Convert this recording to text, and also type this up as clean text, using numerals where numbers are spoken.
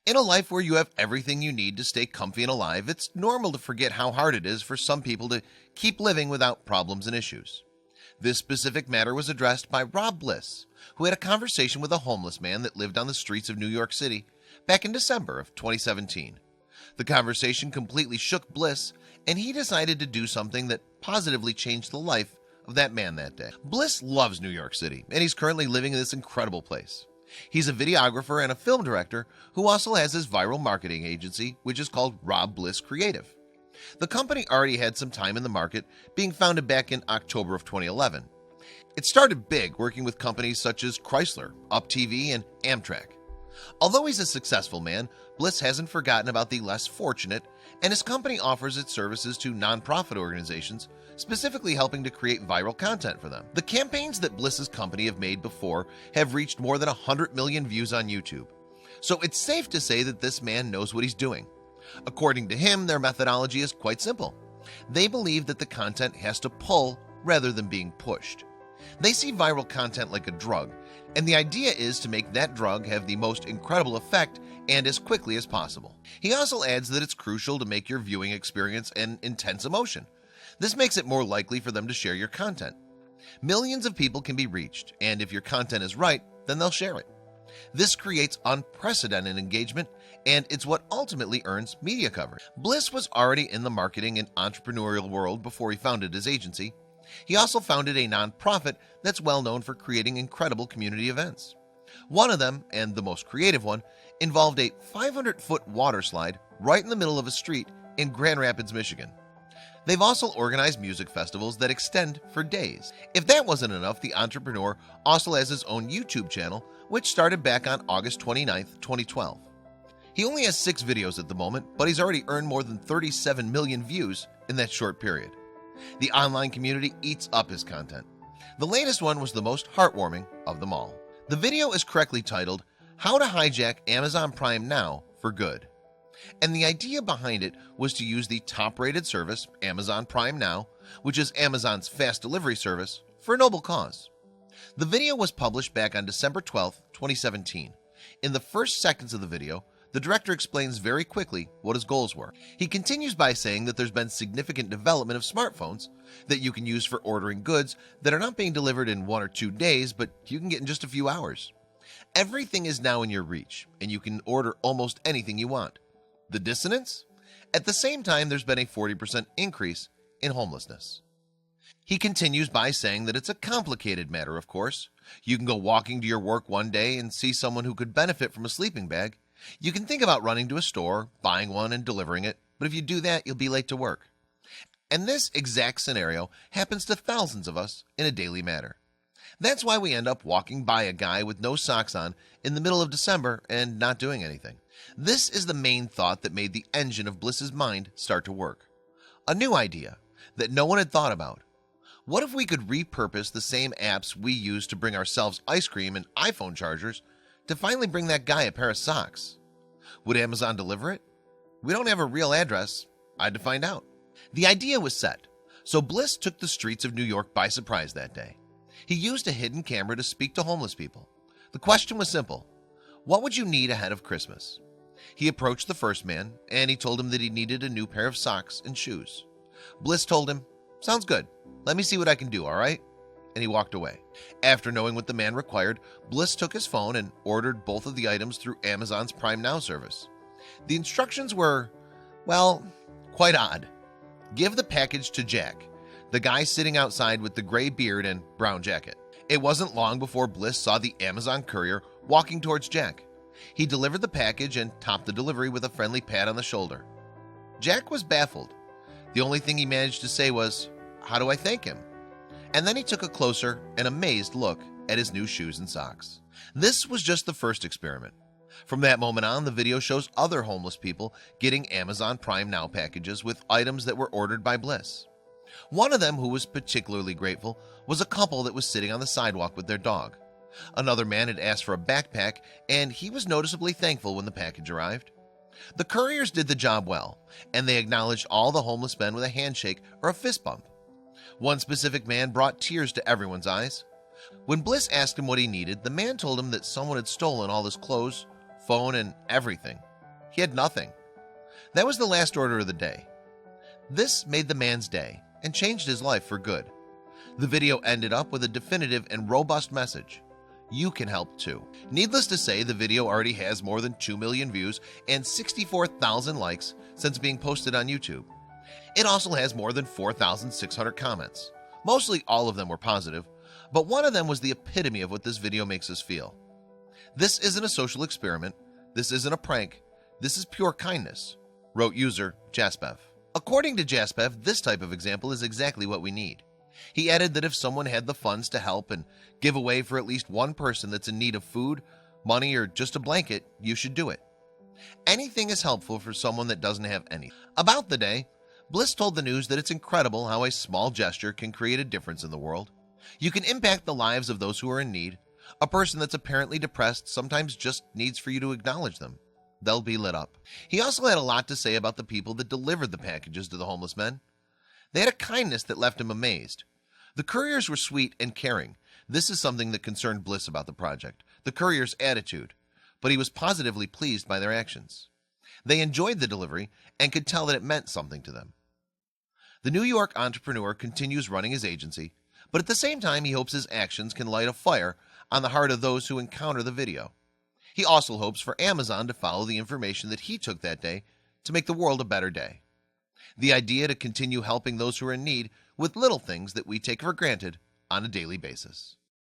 In a life where you have everything you need to stay comfy and alive, it's normal to forget how hard it is for some people to keep living without problems and issues. This specific matter was addressed by Rob Bliss, who had a conversation with a homeless man that lived on the streets of New York City back in December of 2017. The conversation completely shook Bliss, and he decided to do something that positively changed the life of that man that day. Bliss loves New York City, and he's currently living in this incredible place. He's a videographer and a film director who also has his viral marketing agency, which is called Rob Bliss Creative. The company already had some time in the market, being founded back in October of 2011. It started big, working with companies such as Chrysler, Up TV, and Amtrak. Although he's a successful man, Bliss hasn't forgotten about the less fortunate, and his company offers its services to nonprofit organizations, specifically helping to create viral content for them. The campaigns that Bliss's company have made before have reached more than 100 million views on YouTube. So it's safe to say that this man knows what he's doing. According to him, their methodology is quite simple. They believe that the content has to pull rather than being pushed. They see viral content like a drug, and the idea is to make that drug have the most incredible effect and as quickly as possible. He also adds that it's crucial to make your viewing experience an intense emotion. This makes it more likely for them to share your content. Millions of people can be reached, and if your content is right, then they'll share it. This creates unprecedented engagement, and it's what ultimately earns media coverage. Bliss was already in the marketing and entrepreneurial world before he founded his agency. He also founded a nonprofit that's well known for creating incredible community events. One of them, and the most creative one, involved a 500-foot water slide right in the middle of a street in Grand Rapids, Michigan. They've also organized music festivals that extend for days. If that wasn't enough, the entrepreneur also has his own YouTube channel, which started back on August 29, 2012. He only has 6 videos at the moment, but he's already earned more than 37 million views in that short period. The online community eats up his content. The latest one was the most heartwarming of them all. The video is correctly titled, "How to Hijack Amazon Prime Now for Good." And the idea behind it was to use the top-rated service, Amazon Prime Now, which is Amazon's fast delivery service, for a noble cause. The video was published back on December 12, 2017. In the first seconds of the video, the director explains very quickly what his goals were. He continues by saying that there's been significant development of smartphones that you can use for ordering goods that are not being delivered in 1 or 2 days, but you can get in just a few hours. Everything is now in your reach, and you can order almost anything you want. The dissonance? At the same time, there's been a 40% increase in homelessness. He continues by saying that it's a complicated matter, of course. You can go walking to your work one day and see someone who could benefit from a sleeping bag. You can think about running to a store, buying one, and delivering it, but if you do that, you'll be late to work. And this exact scenario happens to thousands of us in a daily manner. That's why we end up walking by a guy with no socks on in the middle of December and not doing anything. This is the main thought that made the engine of Bliss's mind start to work. A new idea that no one had thought about. What if we could repurpose the same apps we use to bring ourselves ice cream and iPhone chargers to finally bring that guy a pair of socks? Would Amazon deliver it? We don't have a real address. I had to find out. The idea was set, so Bliss took the streets of New York by surprise that day. He used a hidden camera to speak to homeless people. The question was simple. What would you need ahead of Christmas? He approached the first man, and he told him that he needed a new pair of socks and shoes. Bliss told him, "Sounds good. Let me see what I can do, all right?" And he walked away. After knowing what the man required, Bliss took his phone and ordered both of the items through Amazon's Prime Now service. The instructions were, well, quite odd. Give the package to Jack, the guy sitting outside with the gray beard and brown jacket. It wasn't long before Bliss saw the Amazon courier walking towards Jack. He delivered the package and topped the delivery with a friendly pat on the shoulder. Jack was baffled. The only thing he managed to say was, "How do I thank him?" And then he took a closer and amazed look at his new shoes and socks. This was just the first experiment. From that moment on, the video shows other homeless people getting Amazon Prime Now packages with items that were ordered by Bliss. One of them, who was particularly grateful, was a couple that was sitting on the sidewalk with their dog. Another man had asked for a backpack, and he was noticeably thankful when the package arrived. The couriers did the job well, and they acknowledged all the homeless men with a handshake or a fist bump. One specific man brought tears to everyone's eyes. When Bliss asked him what he needed, the man told him that someone had stolen all his clothes, phone, and everything. He had nothing. That was the last order of the day. This made the man's day and changed his life for good. The video ended up with a definitive and robust message. You can help too. Needless to say, the video already has more than 2 million views and 64,000 likes since being posted on YouTube. It also has more than 4,600 comments. Mostly all of them were positive, but one of them was the epitome of what this video makes us feel. This isn't a social experiment. This isn't a prank. This is pure kindness, wrote user Jaspev. According to Jaspev, this type of example is exactly what we need. He added that if someone had the funds to help and give away for at least one person that's in need of food, money, or just a blanket, you should do it. Anything is helpful for someone that doesn't have any. About the day, Bliss told the news that it's incredible how a small gesture can create a difference in the world. You can impact the lives of those who are in need. A person that's apparently depressed sometimes just needs for you to acknowledge them. They'll be lit up. He also had a lot to say about the people that delivered the packages to the homeless men. They had a kindness that left him amazed. The couriers were sweet and caring. This is something that concerned Bliss about the project, the couriers' attitude, but he was positively pleased by their actions. They enjoyed the delivery and could tell that it meant something to them. The New York entrepreneur continues running his agency, but at the same time he hopes his actions can light a fire on the heart of those who encounter the video. He also hopes for Amazon to follow the information that he took that day to make the world a better day. The idea to continue helping those who are in need with little things that we take for granted on a daily basis.